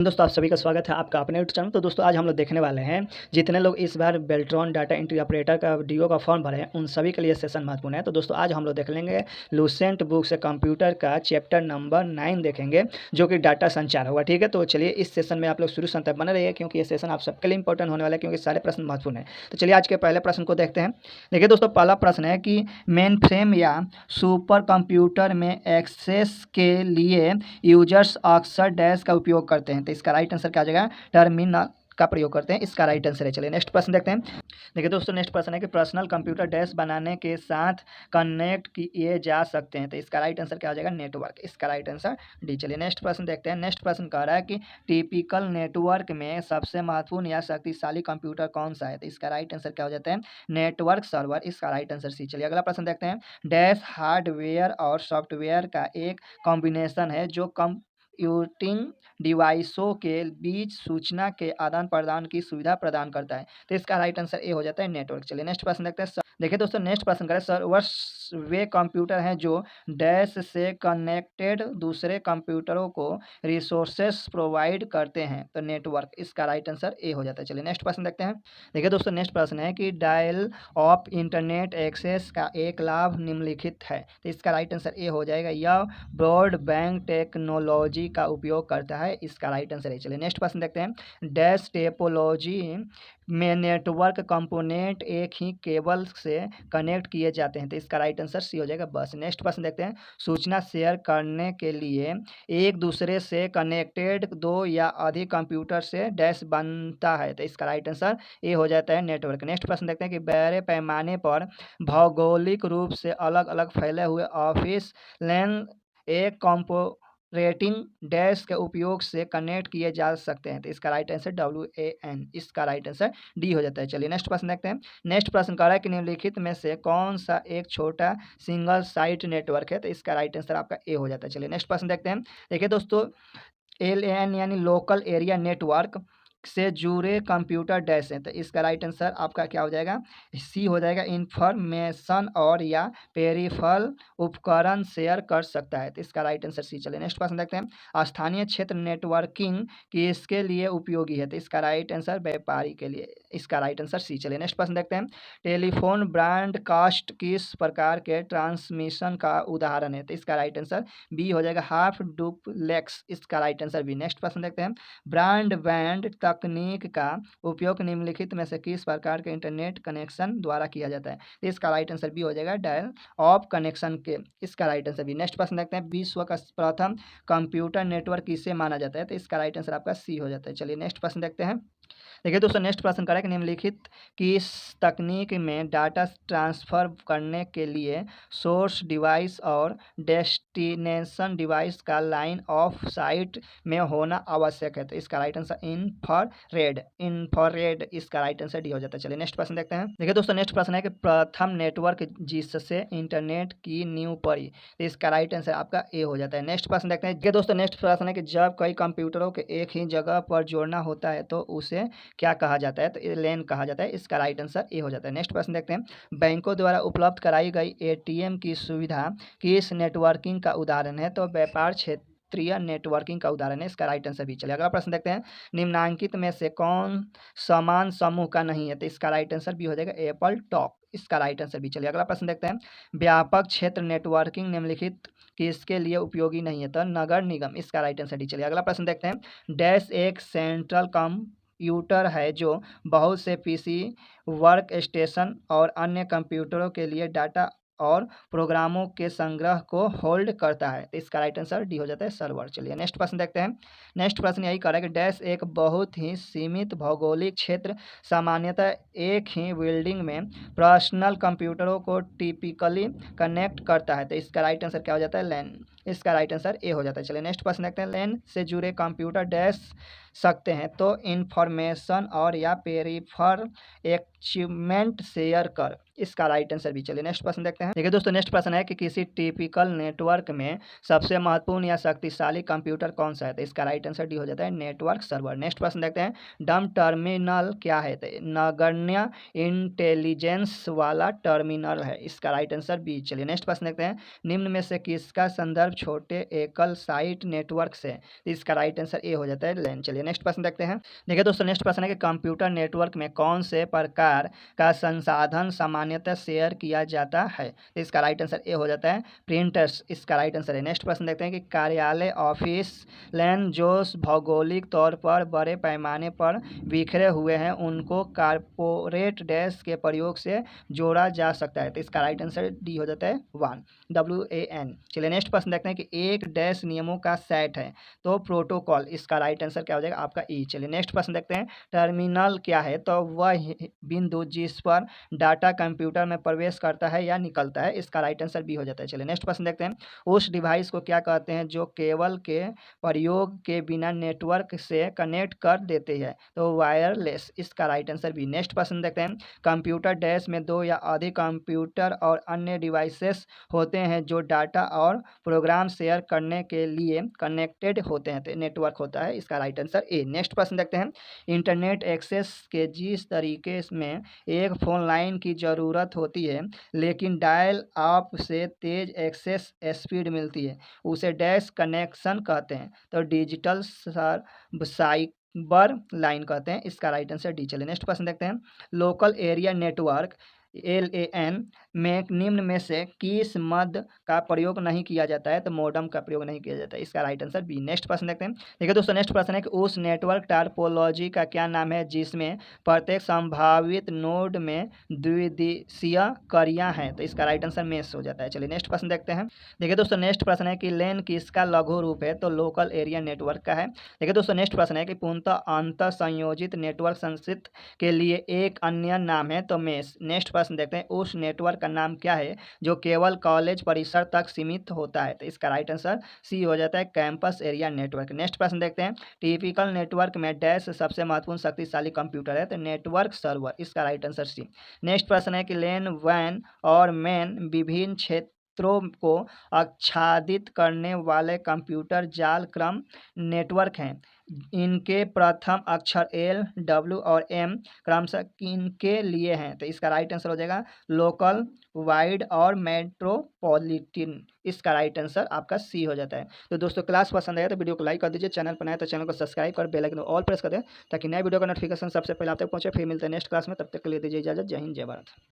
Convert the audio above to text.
दोस्तों आप सभी का स्वागत है आपका अपने यूट्यूब चैनल। तो दोस्तों आज हम लोग देखने वाले हैं जितने लोग इस बार बेल्ट्रॉन डाटा एंट्री ऑपरेटर का डीओ का फॉर्म भरे हैं उन सभी के लिए सेशन महत्वपूर्ण है। तो दोस्तों आज हम लोग देख लेंगे लूसेंट बुक से कंप्यूटर का चैप्टर नंबर 9 देखेंगे जो कि डाटा संचार होगा। ठीक है, तो चलिए इस सेशन में आप लोग शुरू से अंत तक बने रहिए क्योंकि ये सेशन आप सबके लिए इंपॉर्टेंट होने वाला है क्योंकि सारे प्रश्न महत्वपूर्ण है। तो चलिए आज के पहले प्रश्न को देखते हैं। देखिए दोस्तों, पहला प्रश्न है कि मेन फ्रेम या सुपर कंप्यूटर में एक्सेस के लिए यूजर्स अक्सर डैश का उपयोग करते हैं। तो इसका राइट आंसर क्या आ जाएगा? टर्मिनल का प्रयोग करते हैं। इसका राइट आंसर है। चलिए नेक्स्ट प्रश्न देखते हैं। देखिए दोस्तों, नेक्स्ट प्रश्न है कि पर्सनल कंप्यूटर डैश बनाने के साथ कनेक्ट किए जा सकते हैं। तो इसका राइट आंसर क्या हो जाएगा? नेटवर्क। इसका राइट आंसर डी। चलिए नेक्स्ट प्रश्न देखते हैं। नेक्स्ट प्रश्न कह रहा है कि टिपिकल नेटवर्क में सबसे महत्वपूर्ण या शक्तिशाली कंप्यूटर कौन सा है? तो इसका राइट आंसर क्या हो जाता है? Network server. इसका राइट आंसर सी। चलिए अगला प्रश्न देखते हैं। डैश हार्डवेयर और सॉफ्टवेयर का एक कॉम्बिनेशन है जो कंप्यूटिंग डिवाइसों के बीच सूचना के आदान प्रदान की सुविधा प्रदान करता है। तो इसका राइट आंसर ए हो जाता है नेटवर्क। चलिए नेक्स्ट प्रश्न देखते हैं। देखिए दोस्तों, नेक्स्ट प्रश्न करें सर्वर्स वे कंप्यूटर हैं जो डैश से कनेक्टेड दूसरे कंप्यूटरों को रिसोर्सेस प्रोवाइड करते हैं। तो नेटवर्क। इसका राइट आंसर ए हो जाता है। चलिए नेक्स्ट प्रश्न देखते हैं। देखिए दोस्तों, नेक्स्ट प्रश्न है कि डायल ऑफ इंटरनेट एक्सेस का एक लाभ निम्नलिखित है। तो इसका राइट आंसर ए हो जाएगा। यह ब्रॉडबैंड टेक्नोलॉजी का उपयोग करता है। इसका राइट आंसर है। चलिए नेक्स्ट प्रश्न देखते हैं। डैश टेपोलॉजी में नेटवर्क कंपोनेंट एक ही केबल से कनेक्ट किए जाते हैं। तो इसका राइट आंसर सी हो जाएगा बस। नेक्स्ट प्रश्न देखते हैं। सूचना शेयर करने के लिए एक दूसरे से कनेक्टेड दो या अधिक कंप्यूटर से डैश बनता है। तो इसका राइट आंसर ए हो जाता है नेटवर्क। नेक्स्ट प्रश्न देखते हैं कि बड़े पैमाने पर भौगोलिक रूप से अलग अलग फैले हुए ऑफिस लैन एक कंपोरेटिंग डैश के उपयोग से कनेक्ट किए जा सकते हैं। तो इसका राइट आंसर WAN। इसका राइट आंसर डी हो जाता है। चलिए नेक्स्ट प्रश्न देखते हैं। नेक्स्ट प्रश्न कह रहा है कि निम्नलिखित में से कौन सा एक छोटा सिंगल साइट नेटवर्क है? तो इसका राइट आंसर आपका ए हो जाता है। चलिए नेक्स्ट प्रश्न देखते हैं। देखिए दोस्तों, LAN यानी लोकल एरिया नेटवर्क से जुड़े कंप्यूटर डैश हैं। तो इसका राइट आंसर आपका क्या हो जाएगा? सी हो जाएगा। इंफॉर्मेशन और या पेरिफेरल उपकरण शेयर कर सकता है। तो इसका राइट आंसर सी। चलिए नेक्स्ट प्रश्न देखते हैं। स्थानीय क्षेत्र नेटवर्किंग किसके लिए उपयोगी है? तो इसका राइट आंसर व्यापारी के लिए। इसका राइट आंसर सी। चलिए नेक्स्ट प्रश्न देखते हैं। टेलीफोन ब्रॉडकास्ट किस प्रकार के ट्रांसमिशन का उदाहरण है? तो इसका राइट आंसर बी हो जाएगा। Half duplex. इसका राइट आंसर बी। नेक्स्ट प्रश्न देखते हैं। ब्रॉडबैंड तकनीक का उपयोग निम्नलिखित में से किस प्रकार के इंटरनेट कनेक्शन द्वारा किया जाता है? इसका राइट आंसर बी हो जाएगा। डायल ऑफ कनेक्शन के। इसका राइट आंसर बी। नेक्स्ट प्रश्न देखते हैं। विश्व का प्रथम कंप्यूटर नेटवर्क किसे माना जाता है? तो इसका राइट आंसर आपका सी हो जाता है। चलिए नेक्स्ट प्रश्न देखते हैं। देखिए दोस्तों, नेक्स्ट प्रश्न करें कि निम्नलिखित किस तकनीक में डाटा ट्रांसफर करने के लिए सोर्स डिवाइस और डेस्टिनेशन डिवाइस का लाइन ऑफ साइट में होना आवश्यक है? तो इसका राइट आंसर इंफ्रारेड। इंफ्रारेड। इसका राइट आंसर डी हो जाता है। चलिए नेक्स्ट प्रश्न देखते हैं। देखिए दोस्तों, नेक्स्ट प्रश्न है कि प्रथम नेटवर्क जिससे इंटरनेट की नींव पड़ी। तो इसका राइट आंसर आपका ए हो जाता है। नेक्स्ट प्रश्न देखते हैं। देखिए दोस्तों, नेक्स्ट प्रश्न है कि जब कई कंप्यूटरों के एक ही जगह पर जोड़ना होता है तो उसे क्या कहा जाता है? तो लैन कहा जाता है। इसका राइट आंसर ए हो जाता है। नेक्स्ट प्रश्न देखते हैं। बैंकों द्वारा उपलब्ध कराई गई ATM की सुविधा किस नेटवर्किंग का उदाहरण है? तो व्यापार क्षेत्रीय नेटवर्किंग का उदाहरण है। इसका राइट आंसर भी। चलिए अगला प्रश्न देखते हैं। निम्नांकित में से कौन समान समूह का नहीं है? तो इसका राइट आंसर भी हो जाएगा एप्पल टॉक। इसका राइट आंसर भी। चलिए अगला प्रश्न देखते हैं। व्यापक क्षेत्र नेटवर्किंग निम्नलिखित किसके लिए उपयोगी नहीं है? तो नगर निगम। इसका राइट आंसर डी। चलिए अगला प्रश्न देखते हैं। डैश एक सेंट्रल कंप्यूटर है जो बहुत से PC वर्क स्टेशन और अन्य कंप्यूटरों के लिए डाटा और प्रोग्रामों के संग्रह को होल्ड करता है। तो इसका राइट आंसर डी हो जाता है सर्वर। चलिए नेक्स्ट प्रश्न देखते हैं। नेक्स्ट प्रश्न यही कह रहा है कि डैश एक बहुत ही सीमित भौगोलिक क्षेत्र सामान्यतः एक ही बिल्डिंग में पर्सनल कंप्यूटरों को टिपिकली कनेक्ट करता है। तो इसका राइट आंसर क्या हो जाता है? लैन। इसका राइट आंसर ए हो जाता है। चलिए नेक्स्ट प्रश्न देखते हैं। लैन से जुड़े कंप्यूटर डैश सकते हैं तो इंफॉर्मेशन और या पेरिफेरल इक्विपमेंट शेयर कर। इसका राइट आंसर बी। चलिए नेक्स्ट प्रश्न देखते हैं। देखिए दोस्तों, नेक्स्ट प्रश्न है कि किसी टिपिकल नेटवर्क में सबसे महत्वपूर्ण या शक्तिशाली कंप्यूटर कौन सा है? तो इसका राइट आंसर डी हो जाता है नेटवर्क सर्वर। नेक्स्ट प्रश्न देखते हैं, डम टर्मिनल क्या है? तो नगण्य इंटेलिजेंस वाला टर्मिनल है। इसका राइट आंसर बी। चलिए नेक्स्ट प्रश्न देखते हैं, निम्न में से किसका संदर्भ छोटे एकल साइट नेटवर्क से? इसका राइट आंसर ए हो जाता है लैन। चलिए नेक्स्ट प्रश्न देखते हैं। देखिए दोस्तों, नेक्स्ट प्रश्न है कि कंप्यूटर नेटवर्क में कौन से प्रकार का संसाधन सामान्यतः शेयर किया जाता है? तो इसका राइट आंसर ए हो जाता है प्रिंटर्स। इसका राइट आंसर है। नेक्स्ट प्रश्न देखते हैं कि कार्यालय, ऑफिस, लैन जो भौगोलिक तौर पर बड़े पैमाने पर बिखरे हुए हैं उनको कारपोरेट डैश के प्रयोग से जोड़ा जा सकता है। तो इसका राइट आंसर डी हो जाता है WAN। चलिए नेक्स्ट प्रश्न देखते हैं कि एक डैश नियमों का सेट है तो प्रोटोकॉल। इसका राइट आंसर क्या हो जाएगा? आपका ई। चलिए नेक्स्ट प्रश्न देखते हैं, टर्मिनल क्या है? तो वह बिंदु जिस पर डाटा कंप्यूटर में प्रवेश करता है या निकलता है। इसका राइट आंसर बी हो जाता है। चलिए नेक्स्ट प्रश्न देखते हैं, उस डिवाइस को क्या कहते हैं जो केबल के प्रयोग के बिना नेटवर्क से कनेक्ट कर देते हैं? तो वायरलेस। इसका राइट आंसर बी। नेक्स्ट प्रश्न देखते हैं, कंप्यूटर डैश में दो या अधिक कंप्यूटर और अन्य डिवाइसेस होते हैं जो डाटा और प्रोग्राम शेयर करने के लिए कनेक्टेड होते हैं। तो नेटवर्क होता है। इसका राइट आंसर ए। नेक्स्ट प्रश्न देखते हैं, इंटरनेट एक्सेस के जिस तरीके में एक फोन लाइन की ज़रूरत होती है लेकिन डायल अप से तेज एक्सेस स्पीड मिलती है उसे डैश कनेक्शन कहते हैं। तो डिजिटल साइबर लाइन कहते हैं। इसका राइट आंसर डी। चलिए नेक्स्ट प्रश्न देखते हैं, लोकल एरिया नेटवर्क LAN में निम्न में से किस मद का प्रयोग नहीं किया जाता है? तो मॉडेम का प्रयोग नहीं किया जाता है। इसका राइट आंसर बी। नेक्स्ट प्रश्न देखते हैं। देखिए दोस्तों, नेक्स्ट प्रश्न है कि उस नेटवर्क टोपोलॉजी का क्या नाम है जिसमें प्रत्येक संभावित नोड में द्विदिशीय कड़ियाँ हैं? तो इसका राइट आंसर मेश हो जाता है। चलिए नेक्स्ट प्रश्न देखते हैं। देखिए दोस्तों, नेक्स्ट प्रश्न है कि लेन किसका लघु रूप है? तो लोकल एरिया नेटवर्क का है। देखिए दोस्तों, नेक्स्ट प्रश्न है कि पूर्णतः अंतर संयोजित नेटवर्क संस्कृत के लिए एक अन्य नाम है तो मेश। नेक्स्ट प्रश्न देखते हैं, उस नेटवर्क का नाम क्या है जो केवल कॉलेज परिसर तक सीमित होता है? तो इसका राइट आंसर सी हो जाता है कैंपस एरिया नेटवर्क। नेक्स्ट प्रश्न देखते हैं, टिपिकल नेटवर्क में डैश सबसे महत्वपूर्ण शक्तिशाली कंप्यूटर है? तो नेटवर्क सर्वर। इसका राइट आंसर सी। नेक्स्ट प्रश्न है कि लैन, वैन और मैन विभिन्न क्षेत्रों को आच्छादित करने वाले कंप्यूटर जाल क्रम नेटवर्क हैं। इनके प्रथम अक्षर L, W और M क्रमशः किनके लिए हैं? तो इसका राइट आंसर हो जाएगा लोकल, वाइड और मेट्रोपॉलिटन। इसका राइट आंसर आपका सी हो जाता है। तो दोस्तों, क्लास पसंद आया तो वीडियो को लाइक कर दीजिए, चैनल पर नया तो चैनल को सब्सक्राइब कर बेल आइकन ऑल प्रेस कर दें ताकि नए वीडियो का नोटिफिकेशन सबसे पहले आप तक पहुंचे। फिर मिलते हैं नेक्स्ट क्लास में, तब तक के लिए दीजिए इजाजत। जय हिंद, जय भारत।